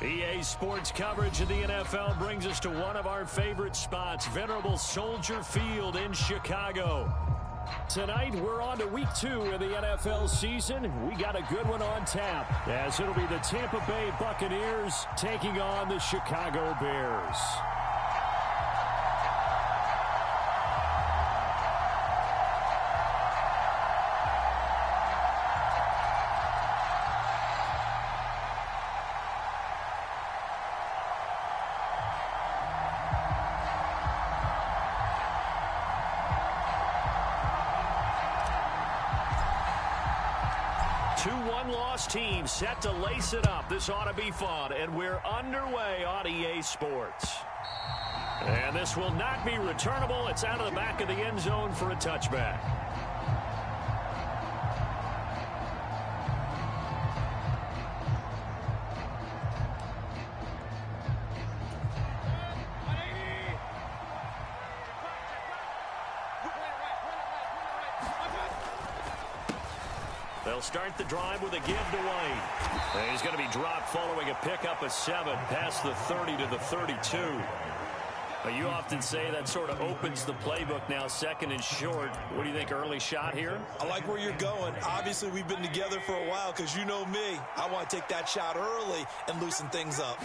EA Sports coverage of the NFL brings us to one of our favorite spots, venerable Soldier Field in Chicago. Tonight, we're on to week 2 of the NFL season. We got a good one on tap, as it'll be the Tampa Bay Buccaneers taking on the Chicago Bears. Two one-loss teams set to lace it up. This ought to be fun, and we're underway on EA Sports. And this will not be returnable. It's out of the back of the end zone for a touchback. They'll start the drive with a give to White. And he's going to be dropped following a pickup of 7 past the 30 to the 32. But you often say that sort of opens the playbook now, second and short. What do you think, early shot here? I like where you're going. Obviously, we've been together for a while because you know me. I want to take that shot early and loosen things up.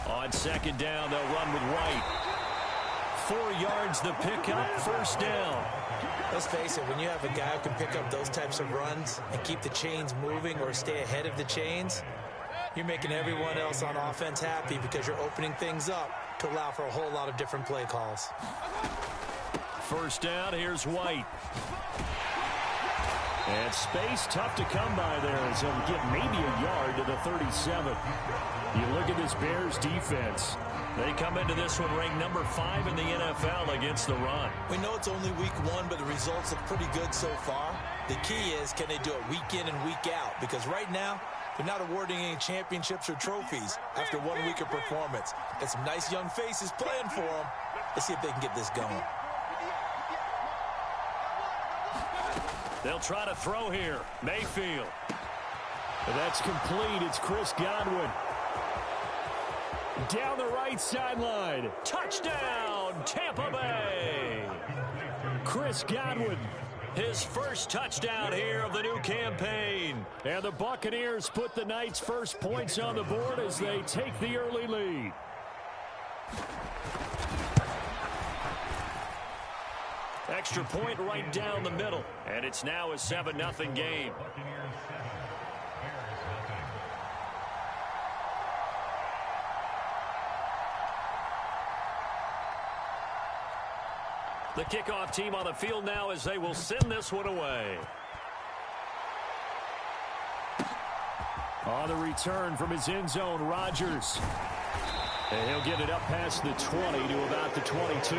On second down, they'll run with White. 4 yards the pickup, first down. Let's face it, when you have a guy who can pick up those types of runs and keep the chains moving or stay ahead of the chains, you're making everyone else on offense happy because you're opening things up to allow for a whole lot of different play calls. First down, here's White. And space tough to come by there as he'll get maybe a yard to the 37. You look at this Bears defense. They come into this one ranked number 5 in the NFL against the run. We know it's only week 1, but the results look pretty good so far. The key is, can they do it week in and week out? Because right now, they're not awarding any championships or trophies after 1 week of performance. Got some nice young faces playing for them. Let's see if they can get this going. They'll try to throw here. Mayfield. That's complete. It's Chris Godwin. Down the right sideline. Touchdown, Tampa Bay. Chris Godwin, his first touchdown here of the new campaign. And the Buccaneers put the Knights' first points on the board as they take the early lead. Extra point right down the middle. And it's now a 7-0 game. The kickoff team on the field now as they will send this one away. On the return from his end zone, Rodgers. And he'll get it up past the 20 to about the 22.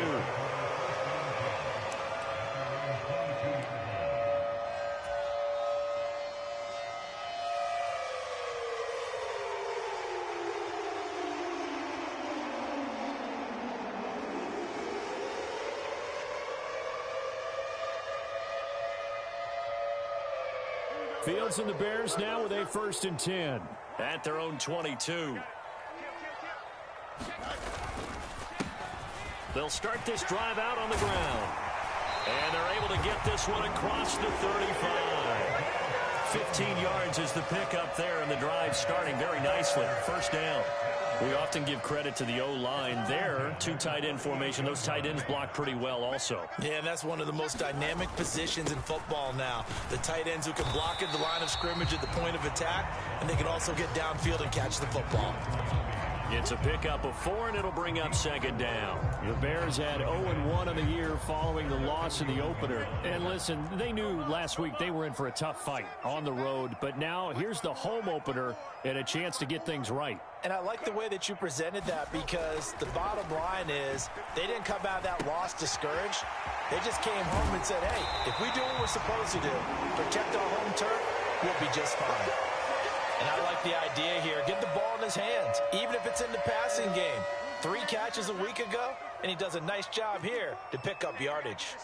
Fields and the Bears now with a 1st and 10 at their own 22. They'll start this drive out on the ground. And they're able to get this one across the 35. 15 yards is the pickup there, and the drive starting very nicely. First down. We often give credit to the O-line there. 2 tight end formation. Those tight ends block pretty well also. Yeah, and that's one of the most dynamic positions in football now. The tight ends who can block at the line of scrimmage at the point of attack, and they can also get downfield and catch the football. It's a pickup of 4, and it'll bring up second down. The Bears had 0-1 on the year following the loss in the opener. And listen, they knew last week they were in for a tough fight on the road. But now here's the home opener and a chance to get things right. And I like the way that you presented that because the bottom line is they didn't come out of that loss discouraged. They just came home and said, hey, if we do what we're supposed to do, protect our home turf, we'll be just fine. And I like the idea here. Get the ball in his hands, even if it's in the passing game. 3 catches a week ago, and he does a nice job here to pick up yardage.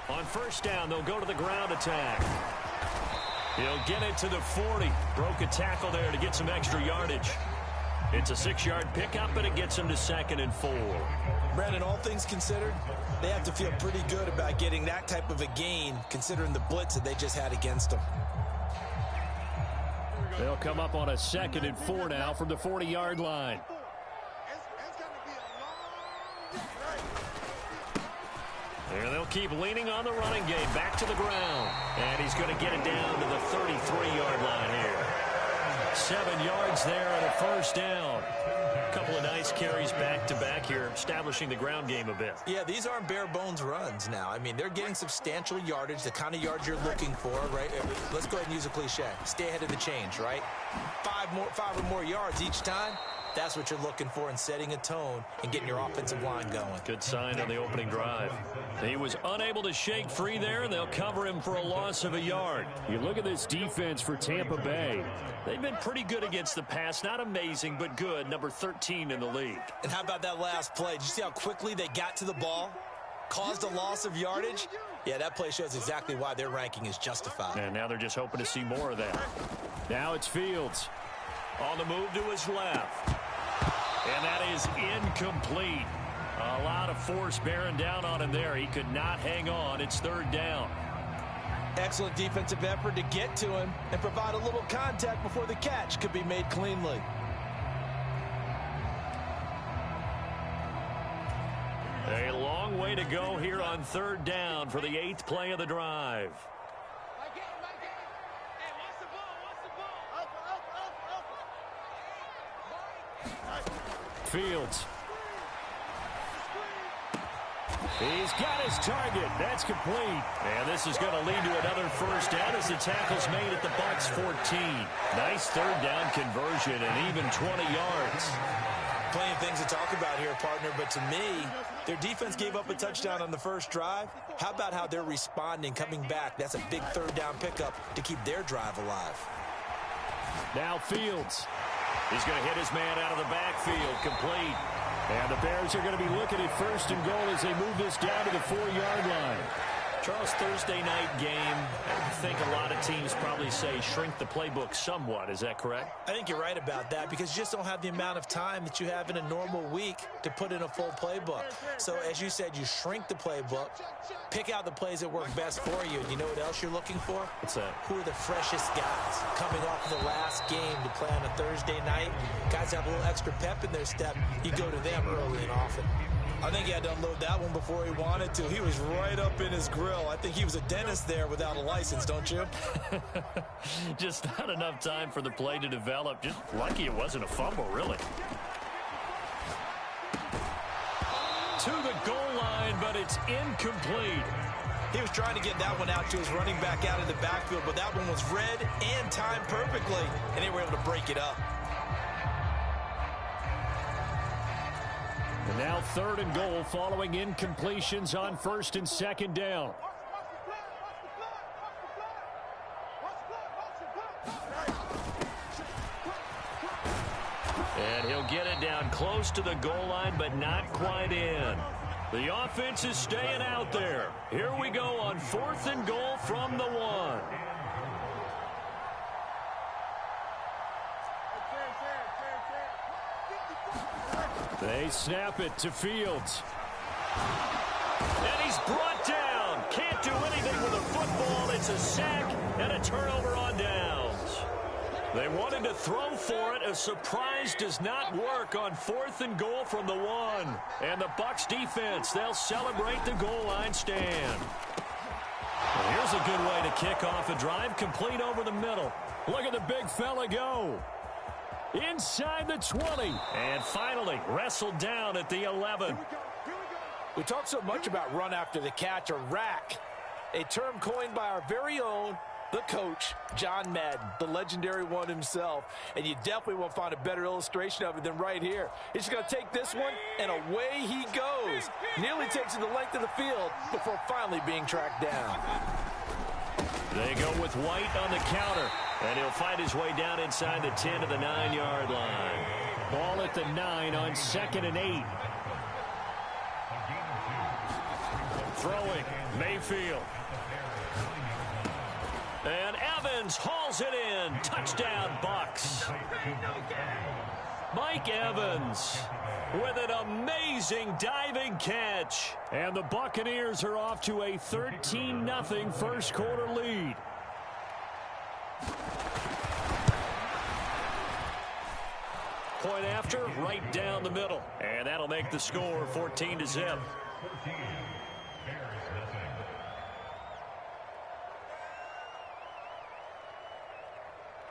On first down, they'll go to the ground attack. He'll get it to the 40. Broke a tackle there to get some extra yardage. It's a 6-yard pickup, and it gets him to 2nd and 4. Brandon, all things considered, they have to feel pretty good about getting that type of a gain, considering the blitz that they just had against them. They'll come up on a 2nd and 4 now from the 40-yard line. And they'll keep leaning on the running game. Back to the ground. And he's going to get it down to the 33-yard line here. 7 yards there and a first down. A couple of nice carries back-to-back here, establishing the ground game a bit. Yeah, these aren't bare-bones runs now. I mean, they're getting substantial yardage, the kind of yards you're looking for, right? Let's go ahead and use a cliche. Stay ahead of the change, right? 5 or more yards each time. That's what you're looking for in setting a tone and getting your offensive line going. Good sign on the opening drive. He was unable to shake free there, and they'll cover him for a loss of a yard. You look at this defense for Tampa Bay. They've been pretty good against the pass. Not amazing, but good. Number 13 in the league. And how about that last play? Did you see how quickly they got to the ball? Caused a loss of yardage? Yeah, that play shows exactly why their ranking is justified. And now they're just hoping to see more of that. Now it's Fields. On the move to his left. And that is incomplete. A lot of force bearing down on him there. He could not hang on. It's 3rd down. Excellent defensive effort to get to him and provide a little contact before the catch could be made cleanly. A long way to go here on 3rd down for the 8th play of the drive. Fields. He's got his target. That's complete. And this is going to lead to another first down as the tackle's made at the Bucs 14. Nice 3rd down conversion and even 20 yards. Plenty of things to talk about here, partner, but to me, their defense gave up a touchdown on the first drive. How about how they're responding, coming back? That's a big 3rd down pickup to keep their drive alive. Now Fields. He's going to hit his man out of the backfield, complete. And the Bears are going to be looking at 1st and goal as they move this down to the 4-yard line. Charles, Thursday night game, I think a lot of teams probably say shrink the playbook somewhat. Is that correct? I think you're right about that because you just don't have the amount of time that you have in a normal week to put in a full playbook. So, as you said, you shrink the playbook, pick out the plays that work best for you. And you know what else you're looking for? What's that? Who are the freshest guys coming off of the last game to play on a Thursday night? Guys have a little extra pep in their step. You go to them early and often. I think he had to unload that one before he wanted to. He was right up in his grill. I think he was a dentist there without a license, don't you? Just not enough time for the play to develop. Just lucky it wasn't a fumble, really. To the goal line, but it's incomplete. He was trying to get that one out to his running back out of the backfield, but that one was read and timed perfectly, and they were able to break it up. And now 3rd and goal following incompletions on 1st and 2nd down. And he'll get it down close to the goal line, but not quite in. The offense is staying out there. Here we go on 4th and goal from the 1. They snap it to Fields. And he's brought down. Can't do anything with a football. It's a sack and a turnover on downs. They wanted to throw for it. A surprise does not work on 4th and goal from the 1. And the Bucs defense, they'll celebrate the goal line stand. Well, here's a good way to kick off a drive, complete over the middle. Look at the big fella go. Inside the 20. And finally wrestled down at the 11. We talk so much about run after the catch, or rack, a term coined by our very own, the coach, John Madden, the legendary one himself. And you definitely won't find a better illustration of it than right here. He's just going to take this one, and away he goes. Nearly takes it the length of the field before finally being tracked down. They go with White on the counter. And he'll fight his way down inside the 10 to the 9-yard line. Ball at the 9 on 2nd and 8. Throwing, Mayfield. And Evans hauls it in. Touchdown, Bucs. Mike Evans with an amazing diving catch. And the Buccaneers are off to a 13-0 first quarter lead. Point after, right down the middle. And that'll make the score 14-0.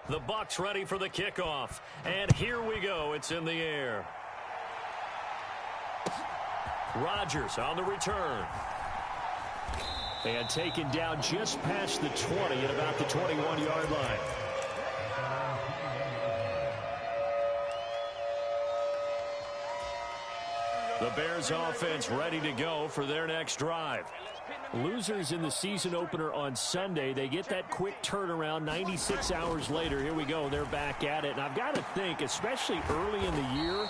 The Bucs ready for the kickoff. And here we go. It's in the air. Rodgers on the return. And taken down just past the 20 at about the 21-yard line. The Bears offense ready to go for their next drive. Losers in the season opener on Sunday. They get that quick turnaround 96 hours later. Here we go. They're back at it. And I've got to think, especially early in the year,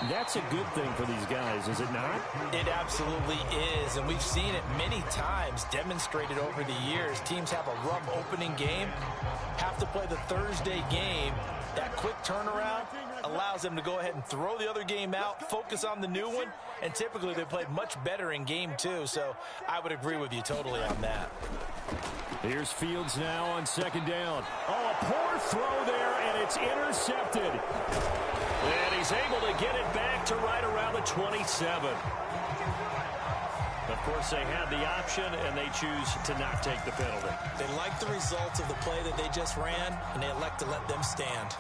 that's a good thing for these guys, is it not? It absolutely is, and we've seen it many times demonstrated over the years. Teams have a rough opening game, have to play the Thursday game. That quick turnaround allows them to go ahead and throw the other game out, focus on the new one, and typically they played much better in game two, so I would agree with you totally on that. Here's Fields now on second down. Oh, a poor throw there, and it's intercepted. And he's able to get it back to right around the 27. Of course, they had the option, and they choose to not take the penalty. They like the results of the play that they just ran, and they elect to let them stand.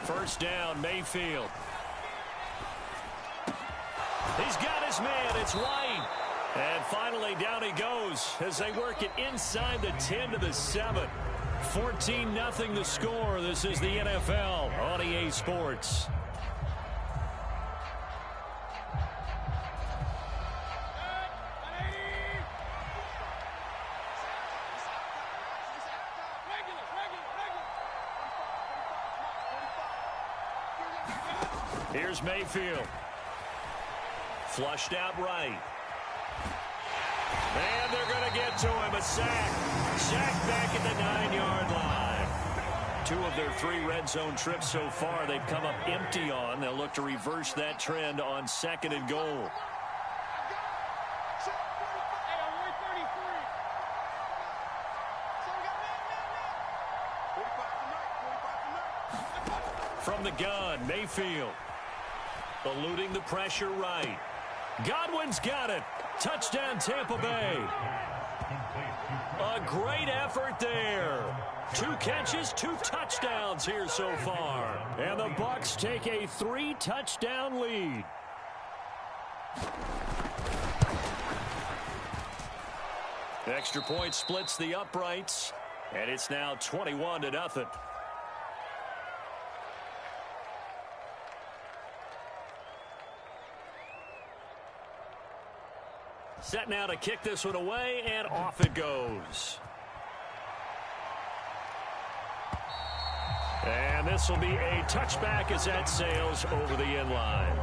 First down, Mayfield. He's got his man. It's White. And finally, down he goes as they work it inside the 10 to the 7. 14-0 the score. This is the NFL on EA Sports. Here's Mayfield. Flushed out right. And they're going to get to him. A sack. Sack back at the 9-yard line. 2 of their 3 red zone trips so far they've come up empty on. They'll look to reverse that trend on second and goal. From the gun, Mayfield. Eluding the pressure right. Godwin's got it. Touchdown, Tampa Bay. A great effort there. 2 catches, 2 touchdowns here so far. And the Bucs take a 3-touchdown lead. Extra point splits the uprights. And it's now 21-0. Set now to kick this one away, and off it goes. And this will be a touchback as that sails over the end line.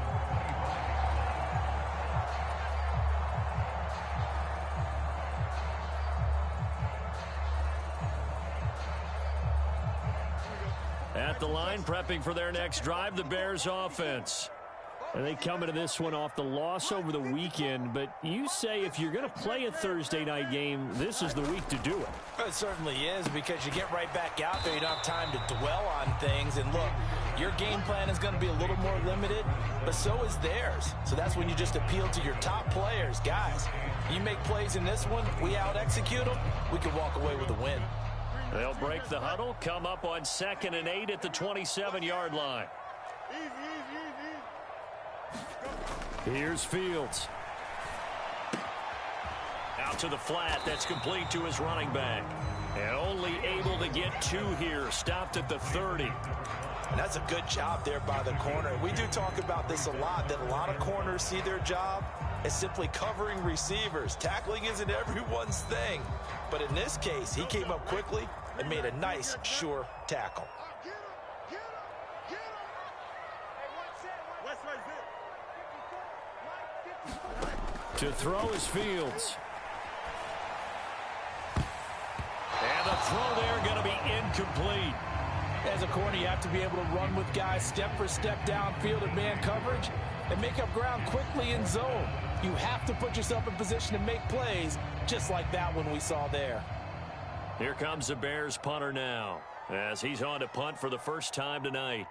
At the line, prepping for their next drive, the Bears offense. And they come into this one off the loss over the weekend, but you say if you're going to play a Thursday night game, this is the week to do it. It certainly is, because you get right back out there. You don't have time to dwell on things. And look, your game plan is going to be a little more limited, but so is theirs. So that's when you just appeal to your top players. Guys, you make plays in this one, we out-execute them, we can walk away with a win. They'll break the huddle, come up on 2nd and 8 at the 27-yard line. Here's Fields. Out to the flat. That's complete to his running back. And only able to get 2 here. Stopped at the 30. And that's a good job there by the corner. We do talk about this a lot, that a lot of corners see their job as simply covering receivers. Tackling isn't everyone's thing. But in this case, he came up quickly and made a nice, sure tackle. To throw is Fields. And the throw there going to be incomplete. As a corner, you have to be able to run with guys step for step downfield in man coverage and make up ground quickly in zone. You have to put yourself in position to make plays, just like that one we saw there. Here comes the Bears punter now, as he's on to punt for the first time tonight.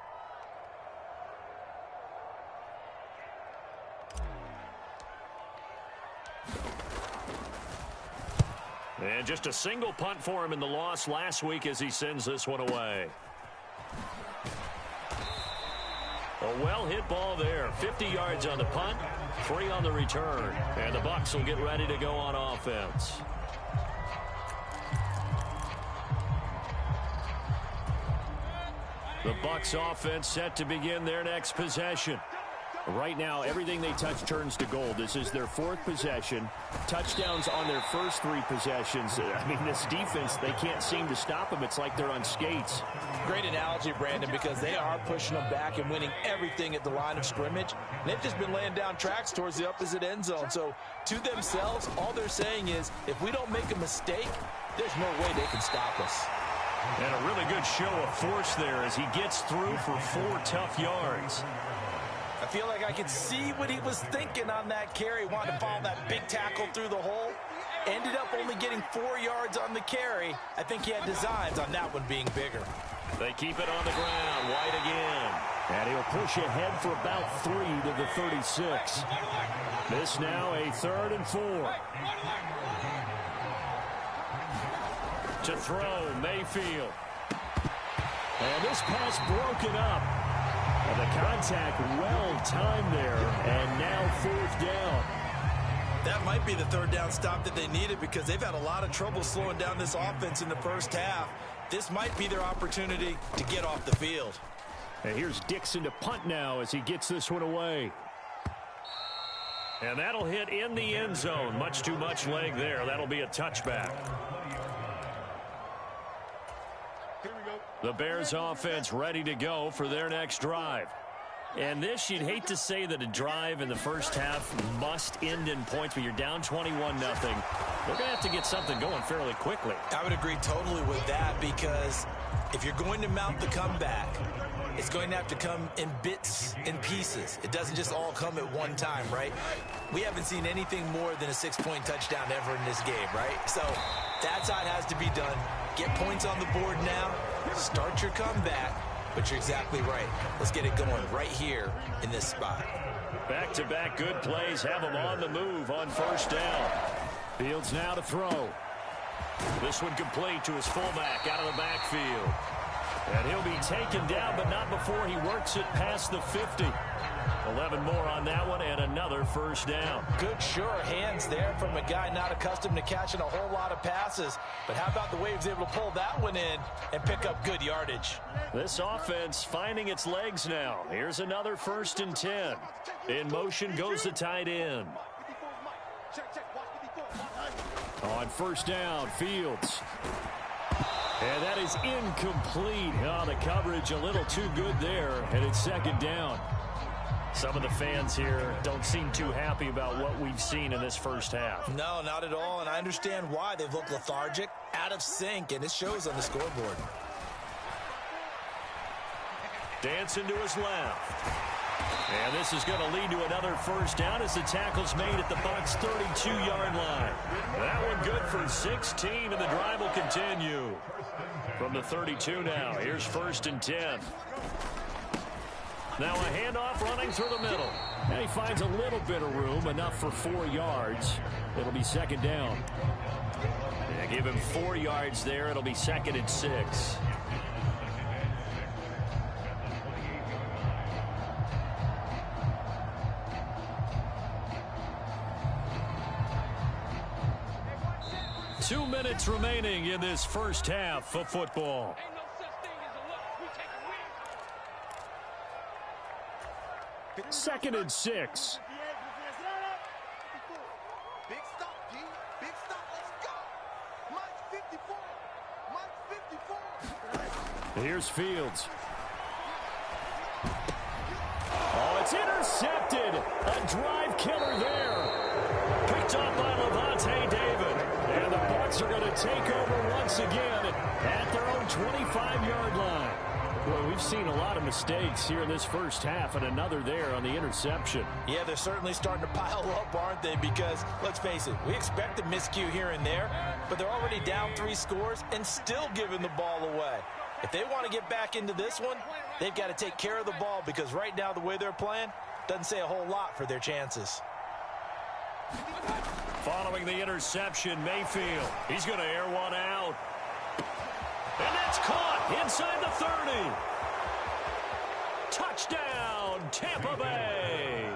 And just a single punt for him in the loss last week as he sends this one away. A well-hit ball there. 50 yards on the punt, 3 on the return. And the Bucs will get ready to go on offense. The Bucs offense set to begin their next possession. Right now, everything they touch turns to gold. This is their 4th possession. Touchdowns on their first 3 possessions. I mean, this defense, they can't seem to stop them. It's like they're on skates. Great analogy, Brandon, because they are pushing them back and winning everything at the line of scrimmage. And they've just been laying down tracks towards the opposite end zone. So, to themselves, all they're saying is, if we don't make a mistake, there's no way they can stop us. And a really good show of force there as he gets through for 4 tough yards. I feel like I could see what he was thinking on that carry. Wanted to follow that big tackle through the hole. Ended up only getting 4 yards on the carry. I think he had designs on that one being bigger. They keep it on the ground. White again. And he'll push ahead for about 3 to the 36. This now a 3rd and 4. To throw, Mayfield. And this pass broken up. And the contact well-timed there, and now 4th down. That might be the 3rd down stop that they needed because they've had a lot of trouble slowing down this offense in the first half. This might be their opportunity to get off the field. And here's Dixon to punt now as he gets this one away. And that'll hit in the end zone. Much too much leg there. That'll be a touchback. The Bears offense ready to go for their next drive. And this, you'd hate to say that a drive in the first half must end in points, but you're down 21-0. They're going to have to get something going fairly quickly. I would agree totally with that because if you're going to mount the comeback, it's going to have to come in bits and pieces. It doesn't just all come at one time, right? We haven't seen anything more than a 6-point touchdown ever in this game, right? So that's how it has to be done. Get points on the board now. Start your comeback. But you're exactly right. Let's get it going right here in this spot. Back-to-back good plays have them on the move on 1st down. Fields now to throw. This one complete to his fullback out of the backfield. And he'll be taken down, but not before he works it past the 50. 11 more on that one, and another 1st down. Good, sure hands there from a guy not accustomed to catching a whole lot of passes. But how about the way he was able to pull that one in and pick up good yardage? This offense finding its legs now. Here's another 1st and 10. In motion goes the tight end. On 1st down, Fields. And that is incomplete. Oh, the coverage a little too good there, and it's 2nd down. Some of the fans here don't seem too happy about what we've seen in this first half. No, not at all, and I understand why. They've looked lethargic, out of sync, and it shows on the scoreboard. Dancing to his left. And this is going to lead to another 1st down as the tackle's made at the Bucs' 32-yard line. That one good for 16, and the drive will continue. From the 32 now, here's 1st and 10. Now a handoff running through the middle. And he finds a little bit of room, enough for 4 yards. It'll be 2nd down. Yeah, give him 4 yards there. It'll be 2nd and 6. Two minutes remaining in this first half of football. 2nd and 6. Big stop, G. Big stop. Let's go. Mike 54. Mike 54. Here's Fields. Oh, it's intercepted. A drive killer there. Picked up by Lavonte David. And the Bucs are going to take over once again at their own 25-yard line. Boy, we've seen a lot of mistakes here in this first half, and another there on the interception. Yeah, they're certainly starting to pile up, aren't they? Because, let's face it, we expect a miscue here and there, but they're already down 3 scores and still giving the ball away. If they want to get back into this one, they've got to take care of the ball, because right now the way they're playing doesn't say a whole lot for their chances. Following the interception, Mayfield. He's going to air one out. And that's caught inside the 30. Touchdown, Tampa Bay.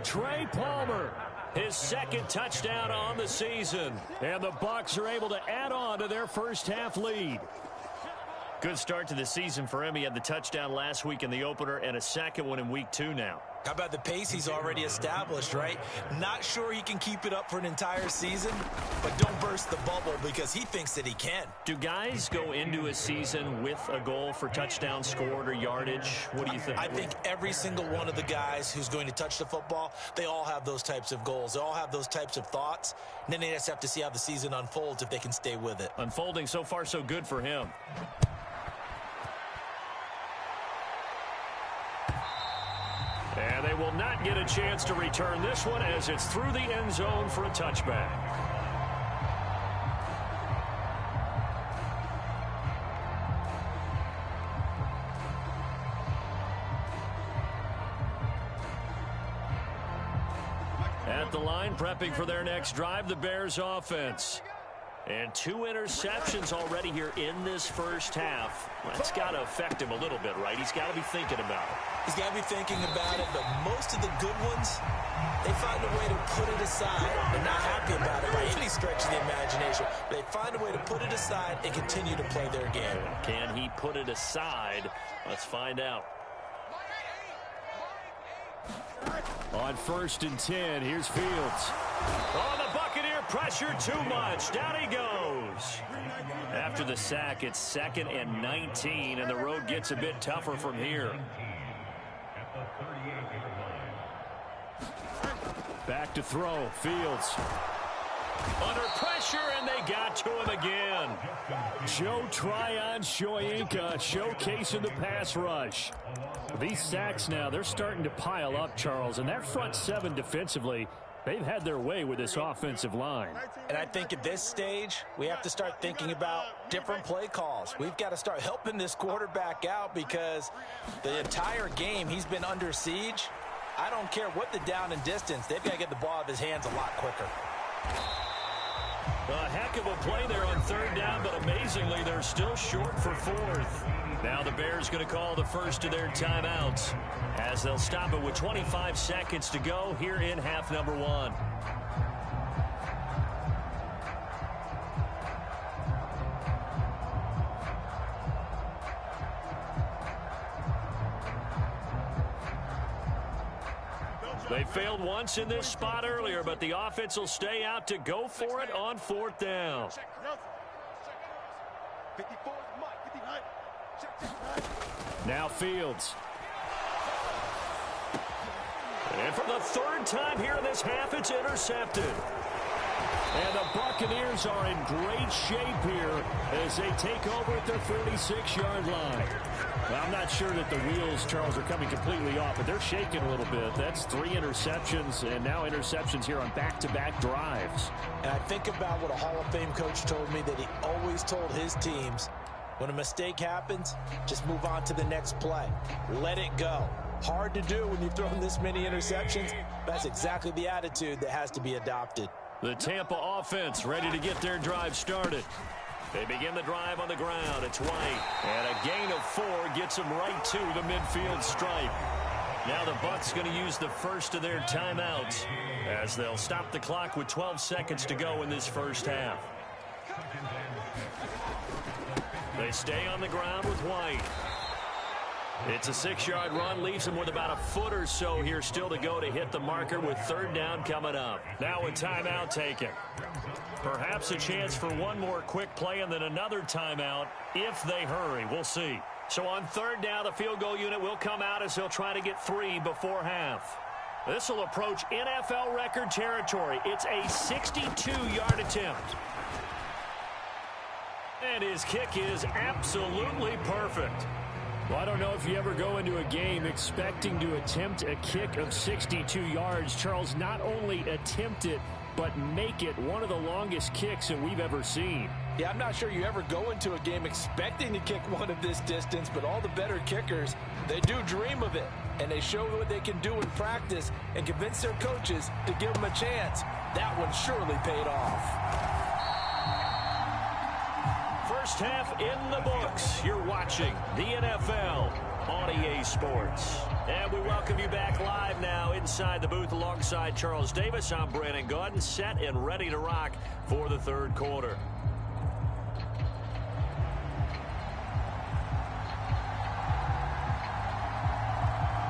Trey Palmer, his second touchdown on the season. And the Bucs are able to add on to their first half lead. Good start to the season for him. He had the touchdown last week in the opener and a second one in week 2 now. How about the pace he's already established, right? Not sure he can keep it up for an entire season, but don't burst the bubble because he thinks that he can. Do guys go into a season with a goal for touchdown scored or yardage? What do you think? I think every single one of the guys who's going to touch the football, they all have those types of goals. They all have those types of thoughts. And then they just have to see how the season unfolds if they can stay with it. Unfolding so far so good for him. And they will not get a chance to return this one as it's through the end zone for a touchback. At the line, prepping for their next drive, the Bears offense. And 2 interceptions already here in this first half. That's got to affect him a little bit, right? He's got to be thinking about it. He's got to be thinking about it, but most of the good ones, they find a way to put it aside. They're not happy about it by any stretch of the imagination. They find a way to put it aside and continue to play their game. Can he put it aside? Let's find out. On 1st and 10, here's Fields. Oh, the Buccaneer pressure too much. Down he goes. After the sack, it's 2nd and 19, and the road gets a bit tougher from here. Back to throw, Fields. Under pressure, and they got to him again. Joe Tryon-Shoyinka showcasing the pass rush. These sacks now, they're starting to pile up, Charles, and that front 7 defensively, they've had their way with this offensive line. And I think at this stage, we have to start thinking about different play calls. We've got to start helping this quarterback out because the entire game he's been under siege. I don't care what the down and distance, they've got to get the ball out of his hands a lot quicker. A heck of a play there on 3rd down, but amazingly, they're still short for 4th. Now the Bears going to call the first of their timeouts as they'll stop it with 25 seconds to go here in half number 1. They failed once in this spot earlier, but the offense will stay out to go for it on 4th down. Now Fields. And for the 3rd time here in this half, it's intercepted. And the Buccaneers are in great shape here as they take over at their 46-yard line. Well, I'm not sure that the wheels, Charles, are coming completely off, but they're shaking a little bit. That's 3 interceptions, and now interceptions here on back-to-back drives. And I think about what a Hall of Fame coach told me that he always told his teams, when a mistake happens, just move on to the next play. Let it go. Hard to do when you've thrown this many interceptions. That's exactly the attitude that has to be adopted. The Tampa offense ready to get their drive started. They begin the drive on the ground. It's White. And a gain of 4 gets them right to the midfield stripe. Now the Bucs going to use the first of their timeouts as they'll stop the clock with 12 seconds to go in this first half. They stay on the ground with White. It's a 6-yard run, leaves him with about a foot or so here still to go to hit the marker with 3rd down coming up. Now a timeout taken. Perhaps a chance for one more quick play and then another timeout if they hurry. We'll see. So on 3rd down, the field goal unit will come out as they'll try to get 3 before half. This will approach NFL record territory. It's a 62-yard attempt. And his kick is absolutely perfect. Well, I don't know if you ever go into a game expecting to attempt a kick of 62 yards. Charles, not only attempt it, but make it one of the longest kicks that we've ever seen. Yeah, I'm not sure you ever go into a game expecting to kick one of this distance, but all the better kickers, they do dream of it. And they show what they can do in practice and convince their coaches to give them a chance. That one surely paid off. First half in the books. You're watching the NFL on EA Sports. And we welcome you back live now inside the booth alongside Charles Davis. I'm Brandon Gaudin, set and ready to rock for the third quarter.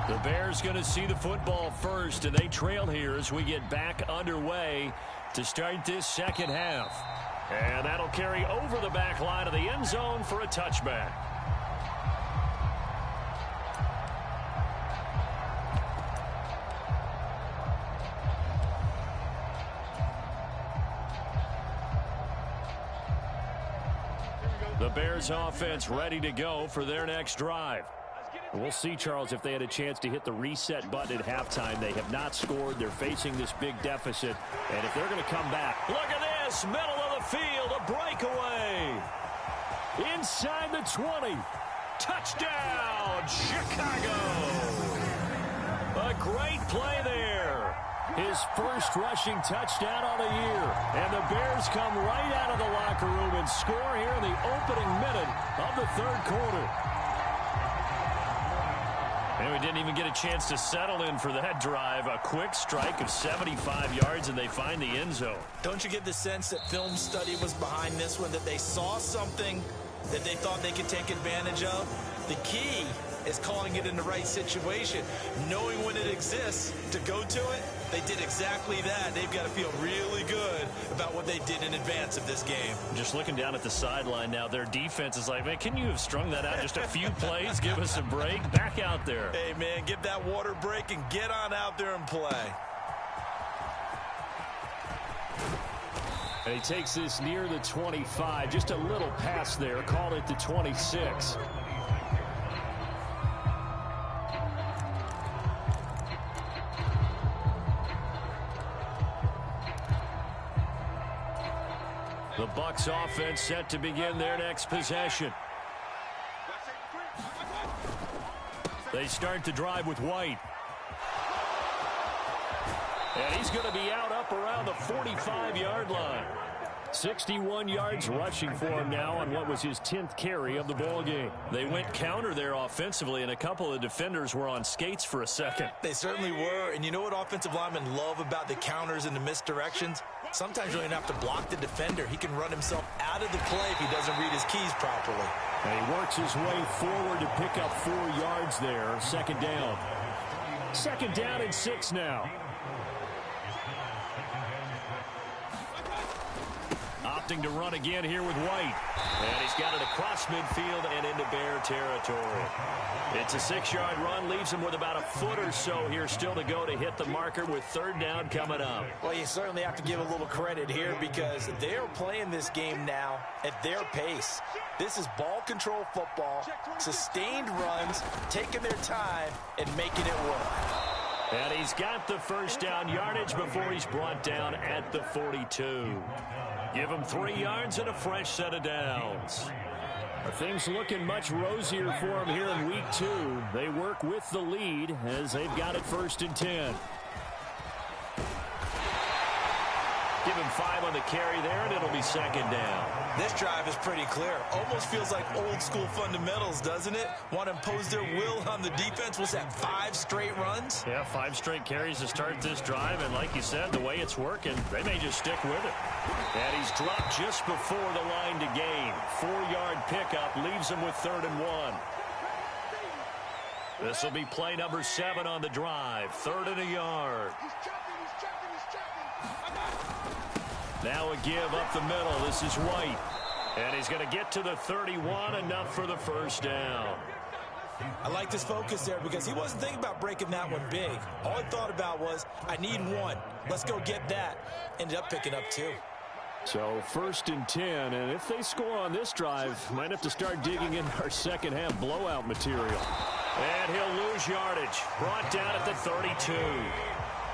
The Bears going to see the football first, and they trail here as we get back underway to start this second half. And that'll carry over the back line of the end zone for a touchback. The Bears offense ready to go for their next drive. We'll see, Charles, if they had a chance to hit the reset button at halftime. They have not scored. They're facing this big deficit. And if they're going to come back, look at this, middle of the field, a breakaway. Inside the 20. Touchdown, Chicago. A great play there. His first rushing touchdown on the year. And the Bears come right out of the locker room and score here in the opening minute of the third quarter. And we didn't even get a chance to settle in for that drive. A quick strike of 75 yards, and they find the end zone. Don't you get the sense that film study was behind this one, that they saw something that they thought they could take advantage of? The key is calling it in the right situation, knowing when it exists to go to it. They did exactly that. They've got to feel really good about what they did in advance of this game. Just looking down at the sideline now, their defense is like, man, can you have strung that out just a few plays? Give us a break. Back out there. Hey, man, give that water break and get on out there and play. And he takes this near the 25. Just a little pass there. Called it the 26. The Bucs offense set to begin their next possession. They start to drive with White. And he's going to be out up around the 45-yard line. 61 yards rushing for him now on what was his 10th carry of the ball game. They went counter there offensively, and a couple of defenders were on skates for a second. They certainly were, and you know what offensive linemen love about the counters and the misdirections? Sometimes you don't even have to block the defender. He can run himself out of the play if he doesn't read his keys properly. And he works his way forward to pick up 4 yards there. Second down. Second down and 6 now. Opting to run again here with White. And he's got it across midfield and into Bear territory. It's a 6-yard run, leaves him with about a foot or so here still to go to hit the marker with third down coming up. Well, you certainly have to give a little credit here because they're playing this game now at their pace. This is ball control football, sustained runs, taking their time and making it work. And he's got the first down yardage before he's brought down at the 42. Give him 3 yards and a fresh set of downs. Things looking much rosier for him here in week 2. They work with the lead as they've got it first and 10. Give him 5 on the carry there, and it'll be second down. This drive is pretty clear. Almost feels like old school fundamentals, doesn't it? Want to impose their will on the defense. What's that, 5 straight runs? Yeah, 5 straight carries to start this drive, and like you said, the way it's working, they may just stick with it. And he's dropped just before the line to gain. 4-yard pickup leaves him with 3rd and 1. This will be play number 7 on the drive. 3rd and a yard. Now a give up the middle. This is White. And he's going to get to the 31, enough for the first down. I like his focus there because he wasn't thinking about breaking that one big. All he thought about was, I need one. Let's go get that. Ended up picking up 2. So 1st and 10, and if they score on this drive, might have to start digging in our second half blowout material. And he'll lose yardage. Brought down at the 32.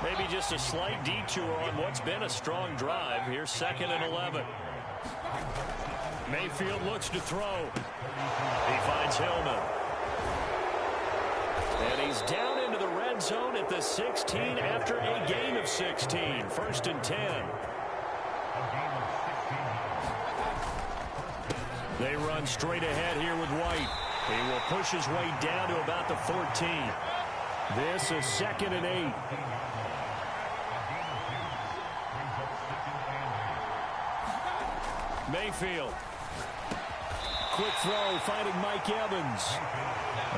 Maybe just a slight detour on what's been a strong drive. Here's 2nd and 11. Mayfield looks to throw. He finds Hillman. And he's down into the red zone at the 16 after a gain of 16. 1st and 10. They run straight ahead here with White. He will push his way down to about the 14. This is 2nd and 8. Mayfield. Quick throw, finding Mike Evans.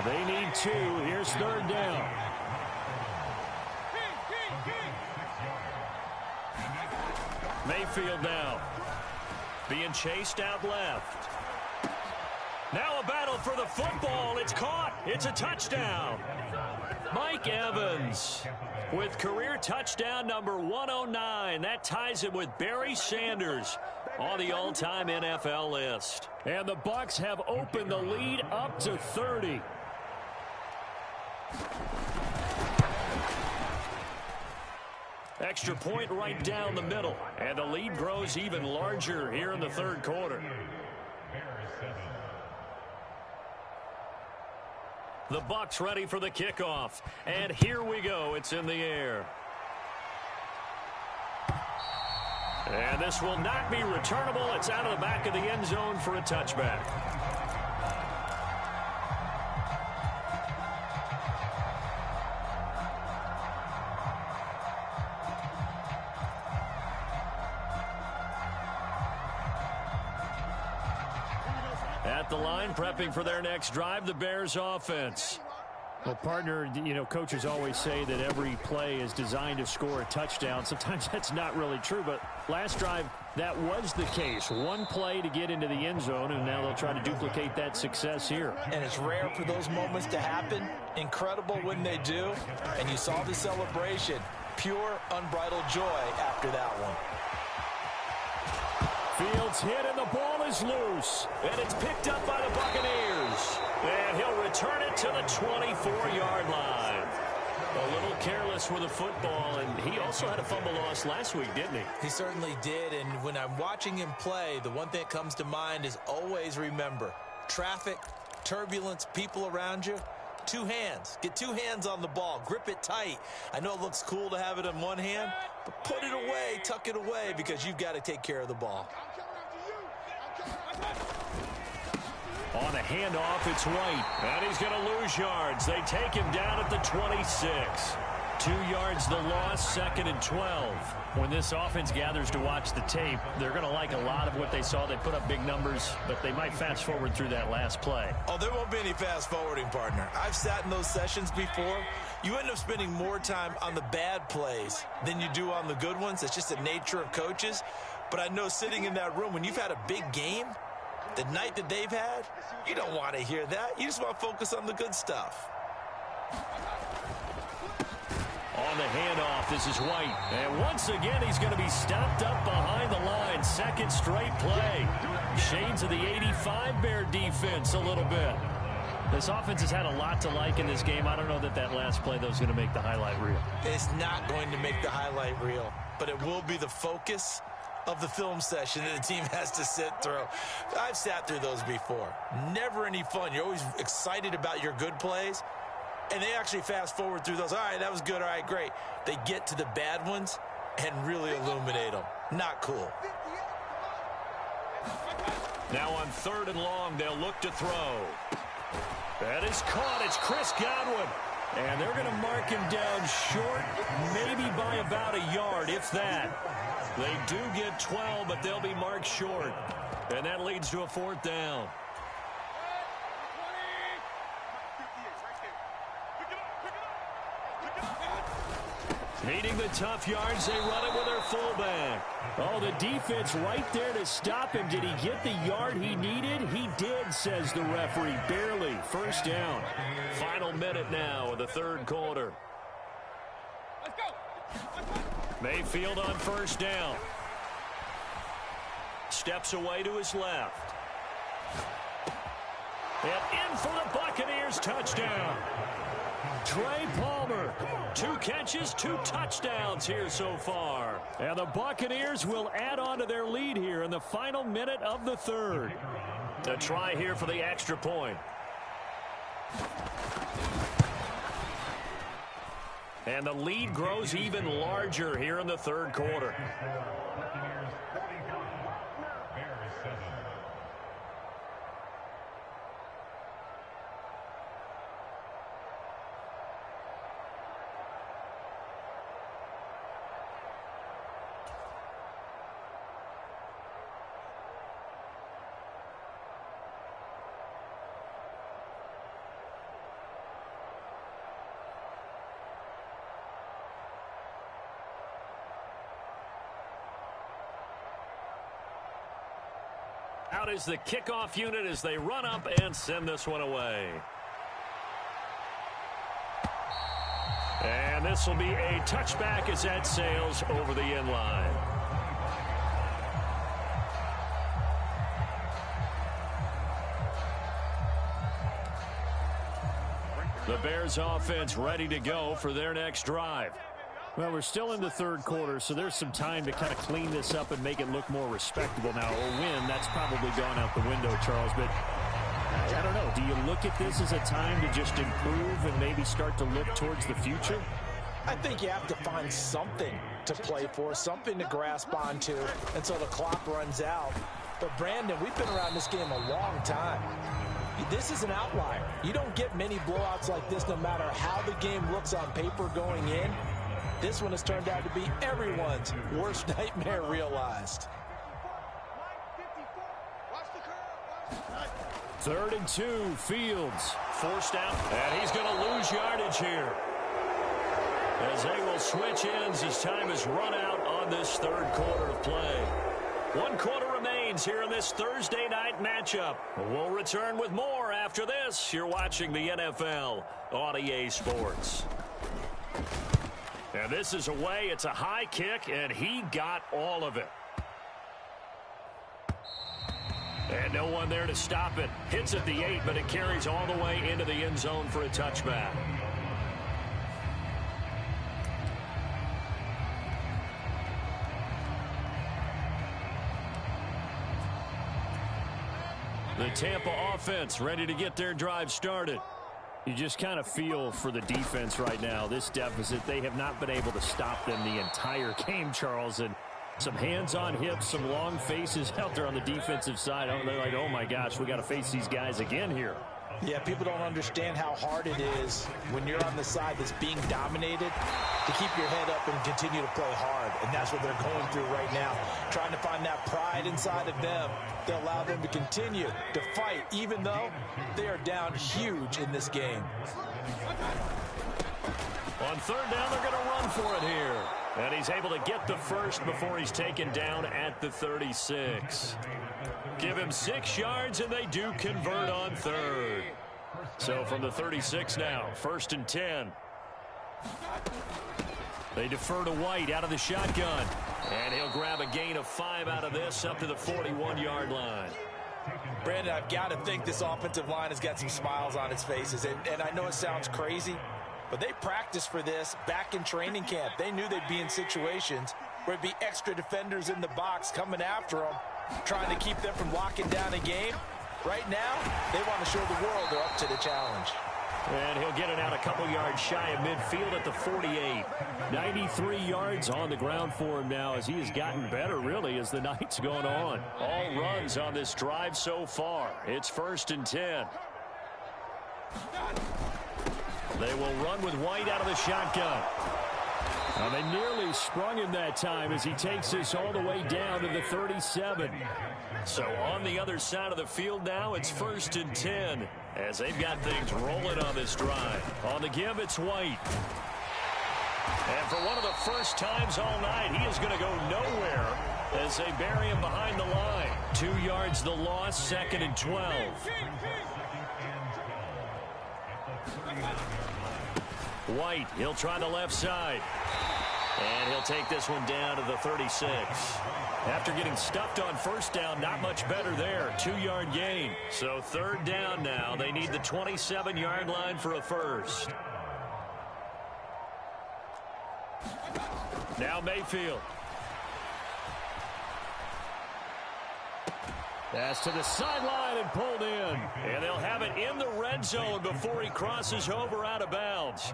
They need 2. Here's 3rd down. Mayfield now. Being chased out left. Now a battle for the football. It's caught. It's a touchdown. Mike Evans with career touchdown number 109. That ties him with Barry Sanders on the all-time NFL list. And the Bucs have opened the lead up to 30. Extra point right down the middle. And the lead grows even larger here in the 3rd quarter. The Bucs ready for the kickoff. And here we go. It's in the air. And this will not be returnable. It's out of the back of the end zone for a touchback. At the line, prepping for their next drive, the Bears offense. Well, partner, coaches always say that every play is designed to score a touchdown. Sometimes that's not really true, but last drive, that was the case. One play to get into the end zone, and now they'll try to duplicate that success here. And it's rare for those moments to happen. Incredible when they do. And you saw the celebration. Pure, unbridled joy after that one. Fields hit and the ball is loose. And it's picked up by the Buccaneers. And he'll return it to the 24-yard line. A little careless with the football, and he also had a fumble loss last week, didn't he? He certainly did, and when I'm watching him play, the one thing that comes to mind is always remember, traffic, turbulence, people around you, 2 hands. Get 2 hands on the ball. Grip it tight. I know it looks cool to have it in one hand, but put it away, tuck it away, because you've got to take care of the ball. On a handoff, it's White. And he's going to lose yards. They take him down at the 26. 2 yards the loss, 2nd and 12. When this offense gathers to watch the tape, they're going to like a lot of what they saw. They put up big numbers, but they might fast forward through that last play. Oh, there won't be any fast forwarding, partner. I've sat in those sessions before. You end up spending more time on the bad plays than you do on the good ones. It's just the nature of coaches. But I know sitting in that room, when you've had a big game, the night that they've had, you don't want to hear that. You just want to focus on the good stuff. On the handoff, this is White. And once again, he's going to be stopped up behind the line. 2nd straight play. Shades of the 85 Bear defense a little bit. This offense has had a lot to like in this game. I don't know that last play, though, is going to make the highlight reel. It's not going to make the highlight reel, but it will be the focus of the film session that the team has to sit through. I've sat through those before. Never any fun. You're always excited about your good plays, and they actually fast forward through those. All right, that was good. All right, great. They get to the bad ones and really illuminate them. Not cool. Now on 3rd and long, they'll look to throw. That is caught. It's Chris Godwin. And they're going to mark him down short, maybe by about a yard, if that. They do get 12, but they'll be marked short. And that leads to a 4th down. Needing the tough yards, they run it with their fullback. Oh, the defense right there to stop him. Did he get the yard he needed? He did, says the referee. Barely. First down. Final minute now of the third quarter. Let's go. Mayfield on first down. Steps away to his left. And in for the Buccaneers touchdown. Trey Palmer, 2 catches, 2 touchdowns here so far. And the Buccaneers will add on to their lead here in the final minute of the third. A try here for the extra point. And the lead grows even larger here in the third quarter. Out is the kickoff unit as they run up and send this one away. And this will be a touchback as that sails over the end line. The Bears offense ready to go for their next drive. Well, we're still in the third quarter, so there's some time to kind of clean this up and make it look more respectable now. A win, that's probably gone out the window, Charles. But I don't know. Do you look at this as a time to just improve and maybe start to look towards the future? I think you have to find something to play for, something to grasp onto until the clock runs out. But, Brandon, we've been around this game a long time. This is an outlier. You don't get many blowouts like this no matter how the game looks on paper going in. This one has turned out to be everyone's worst nightmare realized. 3rd and 2, Fields. Forced out, and he's going to lose yardage here. As they will switch ends as time is run out on this third quarter of play. 1 quarter remains here in this Thursday night matchup. We'll return with more after this. You're watching the NFL on EA Sports. And this is away. It's a high kick, and he got all of it. And no one there to stop it. Hits at the 8, but it carries all the way into the end zone for a touchback. The Tampa offense ready to get their drive started. You just kind of feel for the defense right now. This deficit, they have not been able to stop them the entire game, Charles. And some hands on hips, some long faces out there on the defensive side. They're like, oh, my gosh, we got to face these guys again here. Yeah, people don't understand how hard it is when you're on the side that's being dominated to keep your head up and continue to play hard. And that's what they're going through right now, trying to find that pride inside of them to allow them to continue to fight, even though they are down huge in this game. On 3rd down, they're going to run for it here. And he's able to get the first before he's taken down at the 36. Give him 6 yards, and they do convert on 3rd. So from the 36 now, 1st and 10. They defer to White out of the shotgun. And he'll grab a gain of 5 out of this up to the 41-yard line. Brandon, I've got to think this offensive line has got some smiles on its faces. And I know it sounds crazy, but they practiced for this back in training camp. They knew they'd be in situations where it'd be extra defenders in the box coming after them, trying to keep them from locking down a game. Right now, they want to show the world they're up to the challenge. And he'll get it out a couple yards shy of midfield at the 48. 93 yards on the ground for him now as he has gotten better, really, as the night's gone on. All runs on this drive so far. It's 1st and 10. They will run with White out of the shotgun. Now they nearly sprung him that time as he takes this all the way down to the 37. So on the other side of the field now, it's 1st and 10 as they've got things rolling on this drive. On the give, it's White. And for one of the first times all night, he is going to go nowhere as they bury him behind the line. 2 yards the loss, 2nd and 12. White, he'll try the left side. And he'll take this one down to the 36. After getting stuffed on first down, not much better there. 2-yard gain. So 3rd down now. They need the 27-yard line for a first. Now Mayfield. Pass to the sideline and pulled in. And they'll have it in the red zone before he crosses over out of bounds.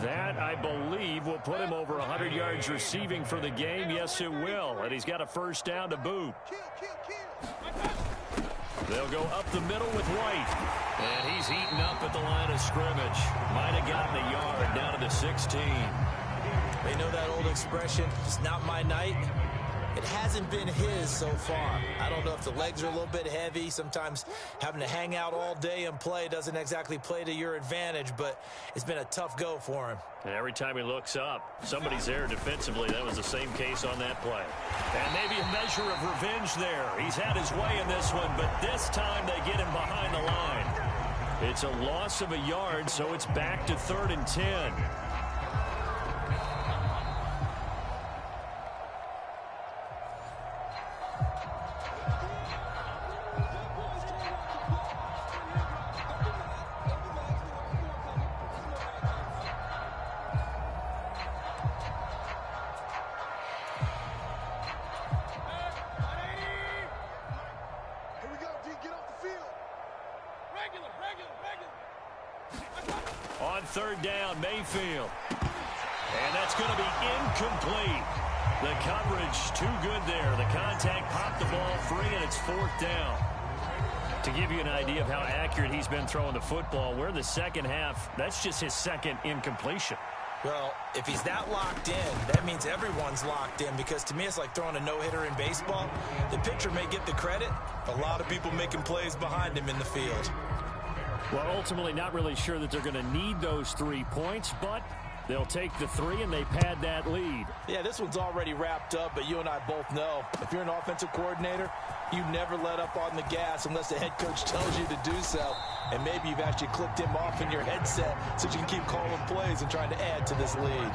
That, I believe, will put him over 100 yards receiving for the game. Yes, it will. And he's got a first down to boot. They'll go up the middle with White. And he's eaten up at the line of scrimmage. Might have gotten a yard down to the 16. They know that old expression, it's not my night. It hasn't been his so far. I don't know if the legs are a little bit heavy. Sometimes having to hang out all day and play doesn't exactly play to your advantage, but it's been a tough go for him. And every time he looks up, somebody's there defensively. That was the same case on that play. And maybe a measure of revenge there. He's had his way in this one, but this time they get him behind the line. It's a loss of a yard, so it's back to 3rd and 10. On 3rd down, Mayfield. And that's going to be incomplete. The coverage too good there. The contact popped the ball free, and it's 4th down. To give you an idea of how accurate he's been throwing the football, we're in the second half. That's just his 2nd incompletion. Well, if he's that locked in, that means everyone's locked in, because to me it's like throwing a no-hitter in baseball. The pitcher may get the credit. A lot of people making plays behind him in the field. Well, ultimately not really sure that they're going to need those 3 points, but they'll take the 3 and they pad that lead. Yeah, this one's already wrapped up, but you and I both know if you're an offensive coordinator, you never let up on the gas unless the head coach tells you to do so. And maybe you've actually clicked him off in your headset so you can keep calling plays and trying to add to this lead.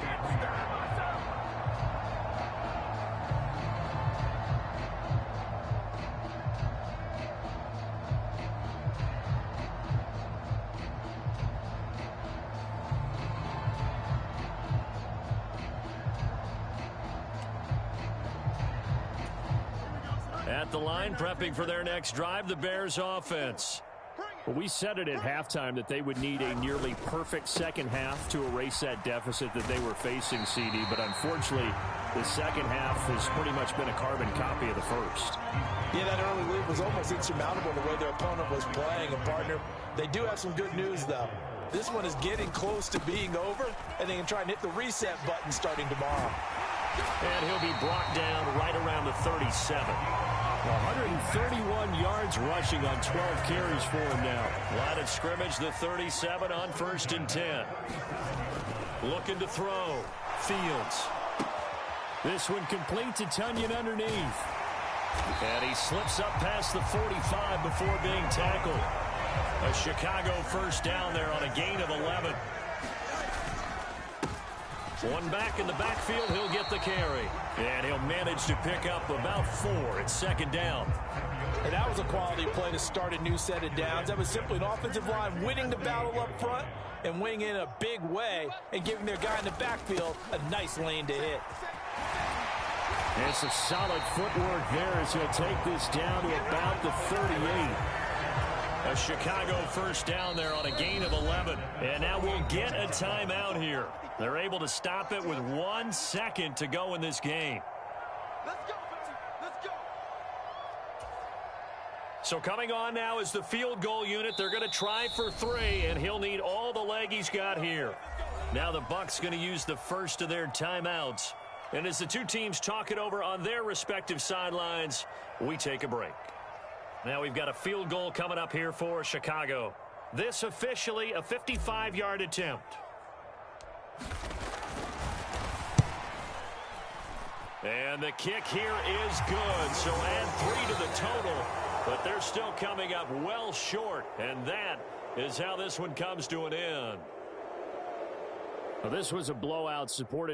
At the line, prepping for their next drive, the Bears offense. Well, we said it at halftime that they would need a nearly perfect second half to erase that deficit that they were facing, CD. But unfortunately, the second half has pretty much been a carbon copy of the first. Yeah, that early lead was almost insurmountable the way their opponent was playing. And, partner, they do have some good news, though. This one is getting close to being over, and they can try and hit the reset button starting tomorrow. And he'll be brought down right around the 37. 131 yards rushing on 12 carries for him now. Line of scrimmage, the 37 on 1st and 10. Looking to throw. Fields. This one complete to Tunyon underneath. And he slips up past the 45 before being tackled. A Chicago first down there on a gain of 11. One back in the backfield, he'll get the carry. And he'll manage to pick up about 4. It's 2nd down. And that was a quality play to start a new set of downs. That was simply an offensive line winning the battle up front and winning in a big way and giving their guy in the backfield a nice lane to hit. It's a solid footwork there as he'll take this down to about the 38. A Chicago first down there on a gain of 11. And now we'll get a timeout here. They're able to stop it with 1 second to go in this game. Let's go, baby. Let's go. So coming on now is the field goal unit. They're going to try for 3, and he'll need all the leg he's got here. Now the Bucs going to use the first of their timeouts. And as the two teams talk it over on their respective sidelines, we take a break. Now we've got a field goal coming up here for Chicago. This officially a 55-yard attempt. And the kick here is good. So add 3 to the total. But they're still coming up well short. And that is how this one comes to an end. Well, this was a blowout supported